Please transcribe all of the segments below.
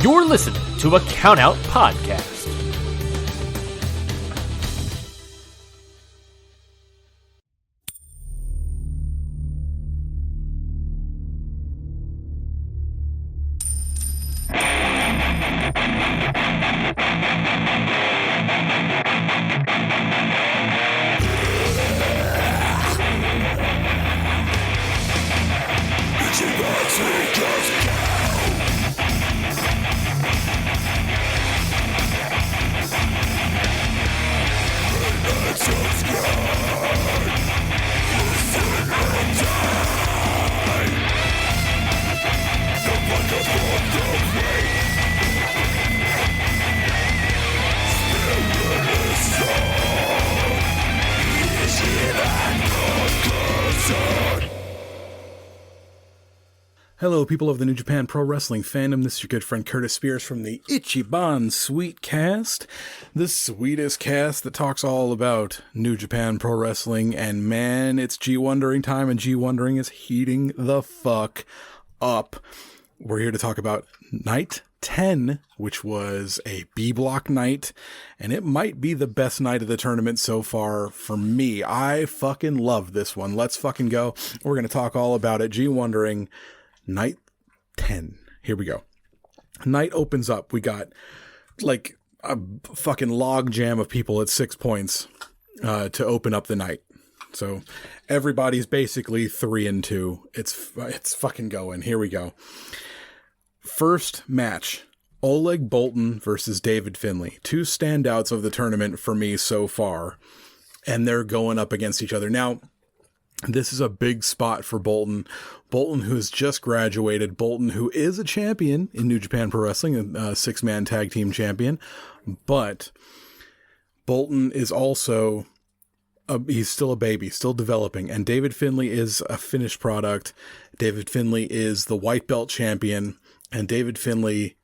You're listening to a Countout Podcast. Hello, people of the New Japan Pro Wrestling fandom. This is your good friend Curtis Spears from the Ichiban Sweet Cast, the sweetest cast that talks all about New Japan Pro Wrestling. And man, it's G1ndering time, and G1ndering is heating the fuck up. We're here to talk about Night 10, which was a B-block night, and it might be the best night of the tournament so far for me. I fucking love this one. Let's fucking go. We're going to talk all about it. G1ndering Night 10. Here we go. Night opens up. We got like a fucking log jam of people at 6 points to open up the night. So everybody's basically 3-2. It's fucking going. Here we go. First match. Oleg Boltin versus David Finlay. Two standouts of the tournament for me so far. And they're going up against each other. Now, this is a big spot for Boltin. Boltin, who has just graduated. Boltin, who is a champion in New Japan Pro Wrestling, a six-man tag team champion. But Boltin is also, he's still a baby, still developing. And David Finlay is a finished product. David Finlay is the white belt champion. And David Finlay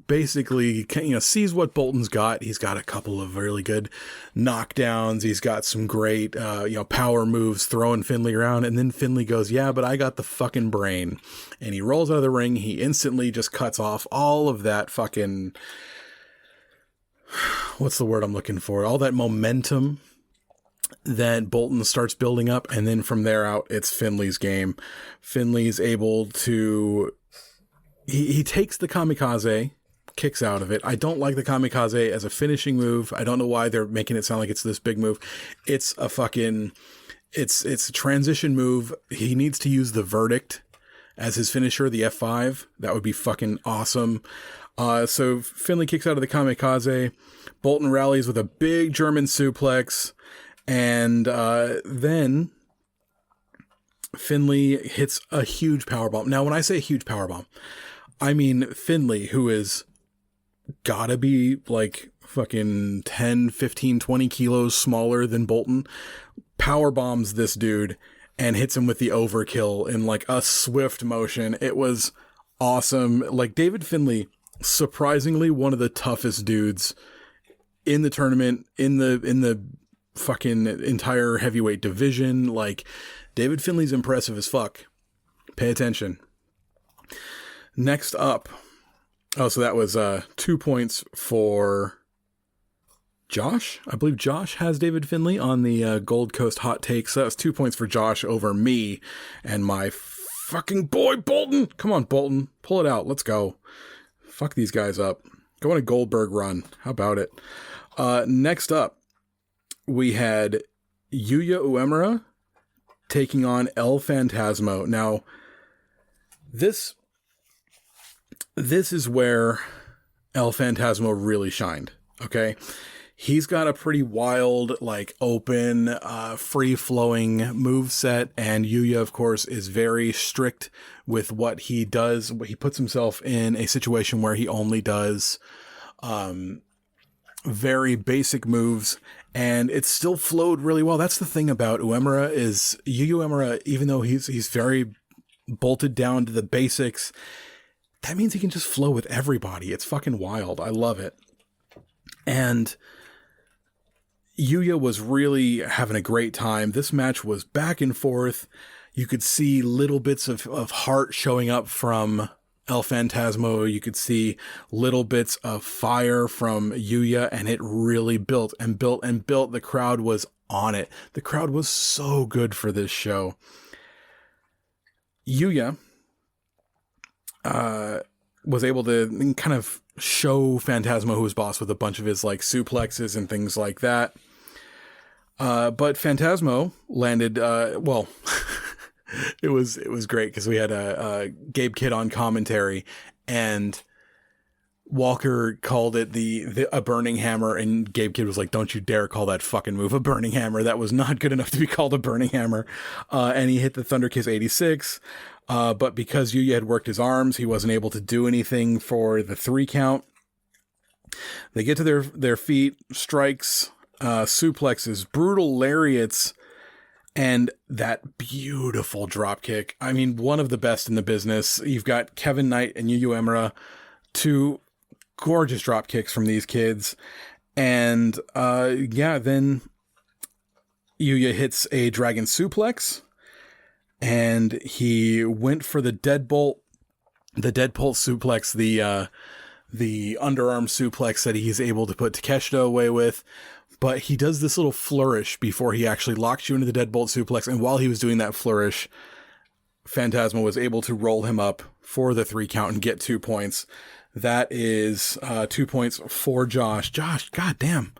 basically, sees what Bolton's got. He's got a couple of really good knockdowns. He's got some great, power moves, throwing Finlay around. And then Finlay goes, yeah, but I got the fucking brain. And he rolls out of the ring. He instantly just cuts off all of that fucking, what's the word I'm looking for? All that momentum that Boltin starts building up. And then from there out, it's Finlay's game. Finlay's able to, he takes the kamikaze, kicks out of it. I don't like the kamikaze as a finishing move. I don't know why they're making it sound like it's this big move. It's a fucking, it's a transition move. He needs to use the verdict as his finisher, the F5. That would be fucking awesome. So Finlay kicks out of the kamikaze. Boltin rallies with a big German suplex. And then Finlay hits a huge powerbomb. Now, when I say huge powerbomb, I mean Finlay, who is gotta be like fucking 10, 15, 20 kilos smaller than Boltin, power bombs this dude and hits him with the overkill in like a swift motion. It was awesome. Like David Finlay, surprisingly one of the toughest dudes in the tournament, in the fucking entire heavyweight division. Like David Finlay's impressive as fuck. Pay attention. Next up, so that was 2 points for Josh. I believe Josh has David Finlay on the Gold Coast Hot Takes. So that was 2 points for Josh over me and my fucking boy Boltin. Come on, Boltin. Pull it out. Let's go. Fuck these guys up. Go on a Goldberg run. How about it? Next up, we had Yuya Uemura taking on El Phantasmo. Now, this is where El Phantasmo really shined, okay? He's got a pretty wild, like, open, free-flowing moveset, and Yuya, of course, is very strict with what he does. He puts himself in a situation where he only does very basic moves, and it still flowed really well. That's the thing about Uemura is Yuya Uemura, even though he's very bolted down to the basics, that means he can just flow with everybody. It's fucking wild. I love it. And Yuya was really having a great time. This match was back and forth. You could see little bits of heart showing up from El Phantasmo. You could see little bits of fire from Yuya, and it really built and built and built. The crowd was on it. The crowd was so good for this show. Yuya was able to kind of show Phantasmo who was boss with a bunch of his like suplexes and things like that. But Phantasmo landed, well, it was great because we had a Gabe Kidd on commentary, and Walker called it a burning hammer, and Gabe Kidd was like, "Don't you dare call that fucking move a burning hammer. That was not good enough to be called a burning hammer." And he hit the Thunder Kiss 86. But because Yuya had worked his arms, he wasn't able to do anything for the 3 count. They get to their feet, strikes, suplexes, brutal lariats, and that beautiful drop kick. I mean, one of the best in the business. You've got Kevin Knight and Yu Emura, 2 gorgeous drop kicks from these kids. And then Yuya hits a dragon suplex, and he went for the deadbolt suplex, the underarm suplex that he's able to put Takeshita away with. But he does this little flourish before he actually locks you into the deadbolt suplex. And while he was doing that flourish, Phantasmo was able to roll him up for the 3 count and get 2 points. That is 2 points for Josh. Josh, goddamn.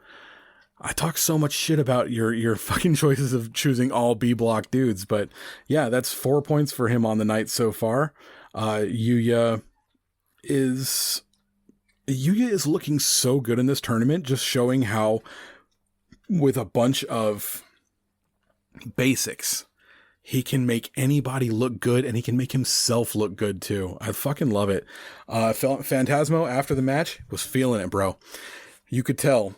I talk so much shit about your fucking choices of choosing all B block dudes. But yeah, that's 4 points for him on the night so far. Yuya is looking so good in this tournament, just showing how, with a bunch of basics, he can make anybody look good, and he can make himself look good too. I fucking love it. Phantasmo, after the match, was feeling it, bro. You could tell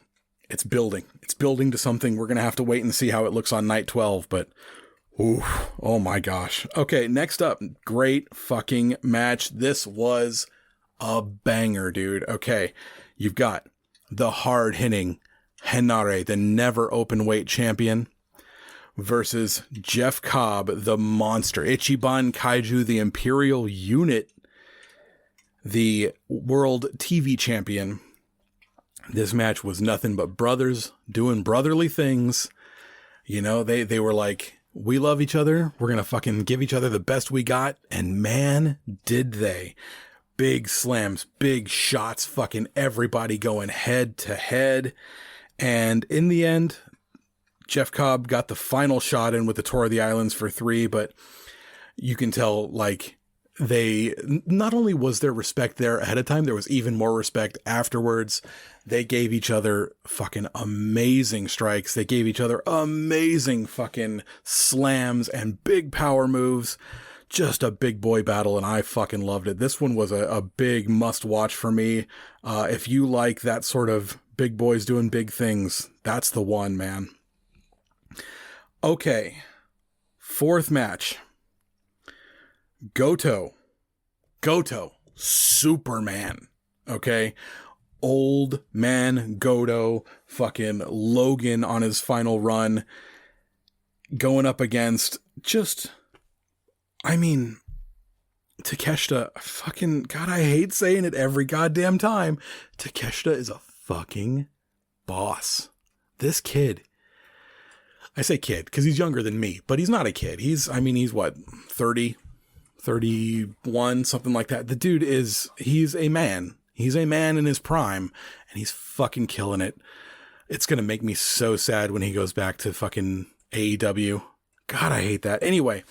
it's building. It's building to something. We're going to have to wait and see how it looks on night 12, but ooh, oh my gosh. Okay, next up, great fucking match. This was a banger, dude. Okay, you've got the hard-hitting Henare, the never open weight champion, versus Jeff Cobb, the monster. Ichiban Kaiju, the Imperial Unit, the world TV champion. This match was nothing but brothers doing brotherly things. You know, they were like, we love each other. We're going to fucking give each other the best we got. And man, did they. Big slams, big shots, fucking everybody going head to head. And in the end, Jeff Cobb got the final shot in with the Tour of the Islands for 3, but you can tell, like, they, not only was there respect there ahead of time, there was even more respect afterwards. They gave each other fucking amazing strikes. They gave each other amazing fucking slams and big power moves. Just a big boy battle, and I fucking loved it. This one was a big must watch for me. If you like that sort of big boys doing big things, that's the one, man. Okay, 4th match. Goto, Superman, okay? Old man Goto, fucking Logan on his final run, going up against just, I mean, Takeshita, fucking, God, I hate saying it every goddamn time. Takeshita is a fucking boss. This kid, I say kid because he's younger than me, but he's not a kid. He's what, 30, 31, something like that. The dude he's a man. He's a man in his prime, and he's fucking killing it. It's going to make me so sad when he goes back to fucking AEW. God, I hate that. Anyway,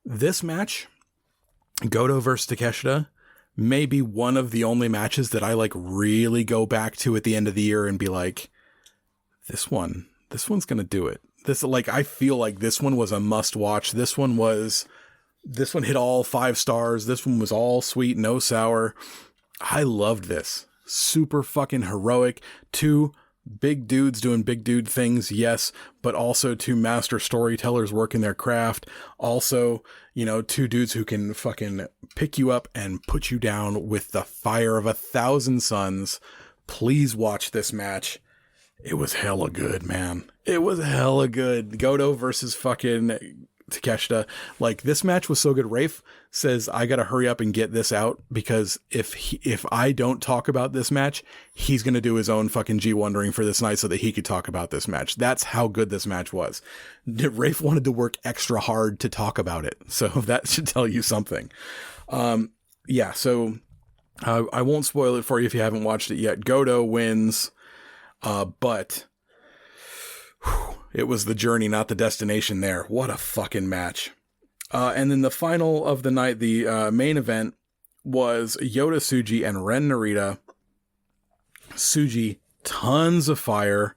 this match, Goto versus Takeshita, may be one of the only matches that I like really go back to at the end of the year and be like, this one's going to do it. I feel like this one was a must watch. This one hit all 5 stars. This one was all sweet, no sour. I loved this. Super fucking heroic. 2 big dudes doing big dude things, yes, but also 2 master storytellers working their craft. Also, 2 dudes who can fucking pick you up and put you down with the fire of 1,000 suns. Please watch this match. It was hella good, man. It was hella good. Goto versus fucking Takeshita. Like, this match was so good. Rafe says, I got to hurry up and get this out because if I don't talk about this match, he's going to do his own fucking G1ndering for this night so that he could talk about this match. That's how good this match was. Rafe wanted to work extra hard to talk about it. So that should tell you something. Yeah, so I won't spoil it for you if you haven't watched it yet. Goto wins, but it was the journey, not the destination there. What a fucking match. And then the final of the night, the main event, was Yota Tsuji and Ren Narita. Tsuji, tons of fire,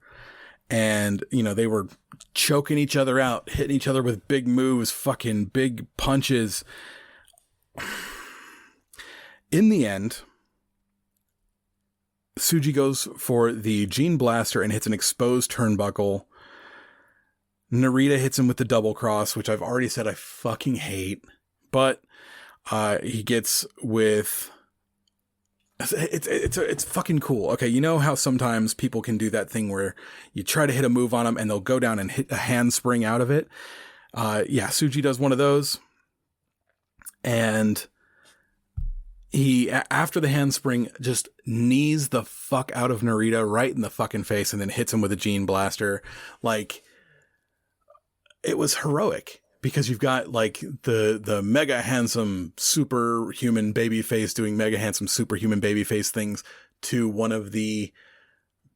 and, you know, they were choking each other out, hitting each other with big moves, fucking big punches. In the end, Tsuji goes for the Gene Blaster and hits an exposed turnbuckle. Narita hits him with the double cross, which I've already said I fucking hate. But he gets with... It's fucking cool. Okay, you know how sometimes people can do that thing where you try to hit a move on them and they'll go down and hit a handspring out of it? Yeah, Tsuji does one of those. And... he, after the handspring, just knees the fuck out of Narita right in the fucking face and then hits him with a Gene Blaster. Like, it was heroic because you've got, like, the mega handsome superhuman babyface doing mega handsome superhuman babyface things to one of the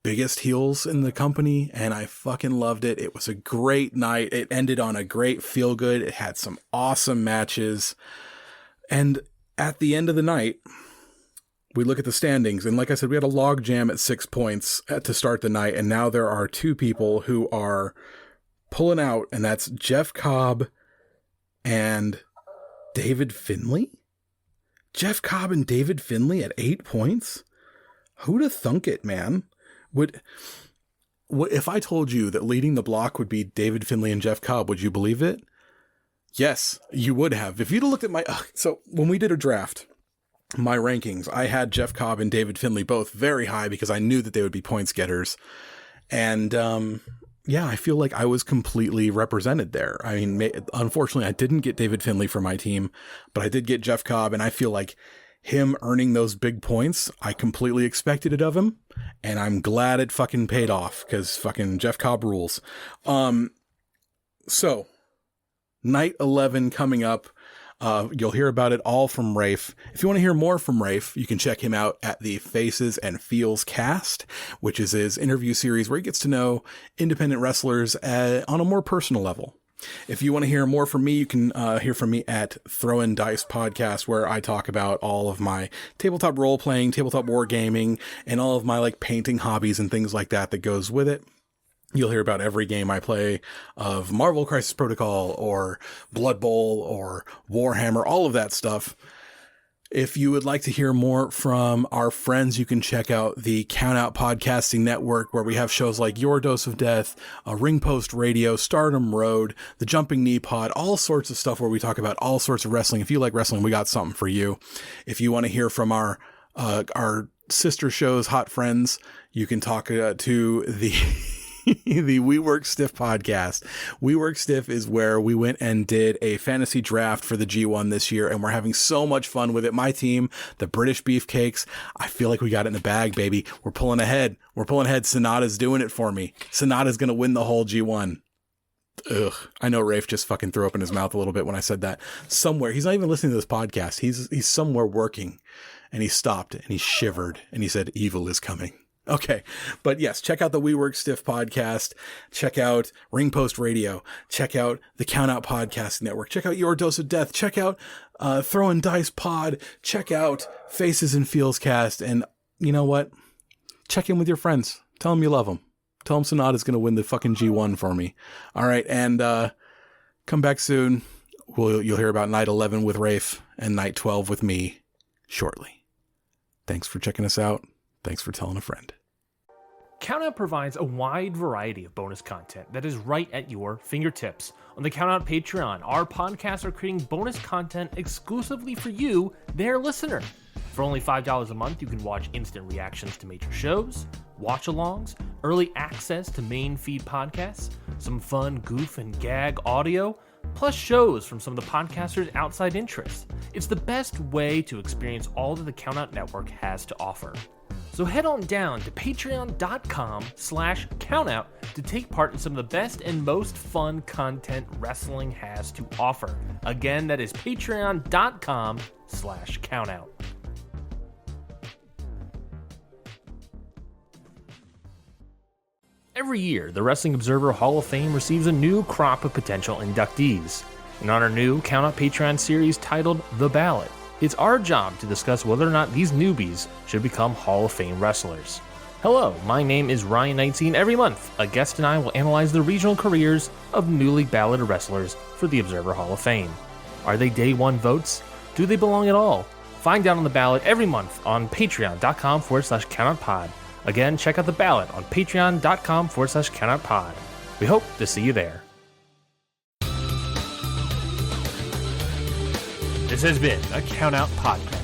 biggest heels in the company, and I fucking loved it. It was a great night. It ended on a great feel good. It had some awesome matches. And at the end of the night, we look at the standings, and like I said, we had a log jam at 6 points to start the night, and now there are two people who are pulling out, and that's Jeff Cobb and David Finlay? Jeff Cobb and David Finlay at 8 points? Who'd have thunk it, man? What if I told you that leading the block would be David Finlay and Jeff Cobb, would you believe it? Yes, you would have. If you'd have looked at my... so when we did a draft, my rankings, I had Jeff Cobb and David Finlay both very high because I knew that they would be points getters. And yeah, I feel like I was completely represented there. I mean, unfortunately, I didn't get David Finlay for my team, but I did get Jeff Cobb, and I feel like him earning those big points, I completely expected it of him, and I'm glad it fucking paid off because fucking Jeff Cobb rules. So... Night 11 coming up. You'll hear about it all from Rafe. If you want to hear more from Rafe, you can check him out at the Faces and Feels cast, which is his interview series where he gets to know independent wrestlers on a more personal level. If you want to hear more from me, you can hear from me at Throwin' Dice Podcast, where I talk about all of my tabletop role-playing, tabletop wargaming, and all of my like painting hobbies and things like that goes with it. You'll hear about every game I play of Marvel Crisis Protocol or Blood Bowl or Warhammer, all of that stuff. If you would like to hear more from our friends, you can check out the Countout Podcasting Network, where we have shows like Your Dose of Death, Ring Post Radio, Stardom Road, the Jumping Knee Pod, all sorts of stuff where we talk about all sorts of wrestling. If you like wrestling, we got something for you. If you want to hear from our sister shows, Hot Friends, you can talk to the... the We Work Stiff podcast. We Work Stiff is where we went and did a fantasy draft for the G1 this year, and we're having so much fun with it. My team, the British Beefcakes, I feel like we got it in the bag, baby. We're pulling ahead. Sonata's doing it for me. Sonata's going to win the whole G1. Ugh. I know Rafe just fucking threw up in his mouth a little bit when I said that. Somewhere, he's not even listening to this podcast. He's somewhere working, and he stopped and he shivered and he said, "Evil is coming." Okay, but yes, check out the We Work Stiff podcast, check out Ring Post Radio, check out the Countout Podcast Network, check out Your Dose of Death, check out Throwin' Dice Pod, check out Faces and Feels cast, and you know what? Check in with your friends. Tell them you love them. Tell them Sonata's going to win the fucking G1 for me. All right, and come back soon. You'll hear about Night 11 with Rafe and Night 12 with me shortly. Thanks for checking us out. Thanks for telling a friend. Countout provides a wide variety of bonus content that is right at your fingertips. On the Countout Patreon, our podcasts are creating bonus content exclusively for you, their listener. For only $5 a month, you can watch instant reactions to major shows, watch-alongs, early access to main feed podcasts, some fun goof and gag audio, plus shows from some of the podcasters' outside interests. It's the best way to experience all that the Countout Network has to offer. So head on down to patreon.com/countout to take part in some of the best and most fun content wrestling has to offer. Again, that is patreon.com/countout. Every year, the Wrestling Observer Hall of Fame receives a new crop of potential inductees. And on our new Countout Patreon series titled The Ballot, it's our job to discuss whether or not these newbies should become Hall of Fame wrestlers. Hello, my name is Ryan Knightsey, and every month, a guest and I will analyze the regional careers of newly balloted wrestlers for the Observer Hall of Fame. Are they day one votes? Do they belong at all? Find out on the ballot every month on patreon.com/countoutpod. Again, check out the ballot on patreon.com/countoutpod. We hope to see you there. This has been a Countout Podcast.